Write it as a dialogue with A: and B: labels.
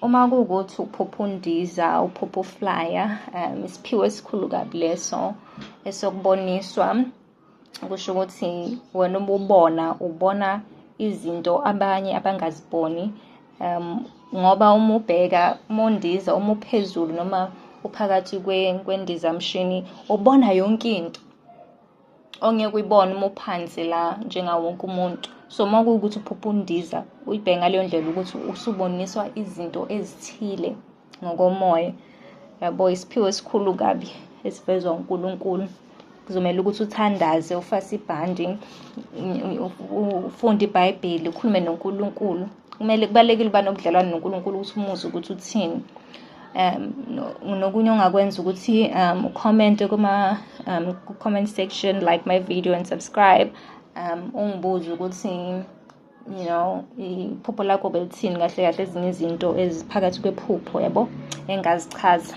A: Uma kuwukuthi uphupha undiza, uphupha uflyer, isiphiwo esikhulu kabi leso esokuboniswa. Kusho ukuthi wena ubona izinto abanye abangaziboni, ngoba uma ubheka undiza, uma uphezulu noma uphakathi kwendizamshini ubona yonke into ongeke uyibone uma uphansi la njengawo wonke umuntu. So uma kuwukuthi uphupha undiza, uyibheke ngaleyo ndlela ukuthi usuboniswa izinto ezithile ngokomoya. Yabo, isiphiwo esikhulu kabi esivezwa uNkulunkulu. Kuzomela ukuthi uthandaze, ufase ibhandi, ufunde iBhayibheli, ukhulume noNkulunkulu. Kubalulekile ukuba nobudlelwano noNkulunkulu ukuthi umuzwe ukuthi uthini. Nokunye ongakwenza ukuthi ucommente ku-comment section, like my video and subscribe. Ungibuze ukuthi iphupho lakho belithini kahle kahle, ezinye izinto eziphakathi kwephupho, yabo, engazichaza.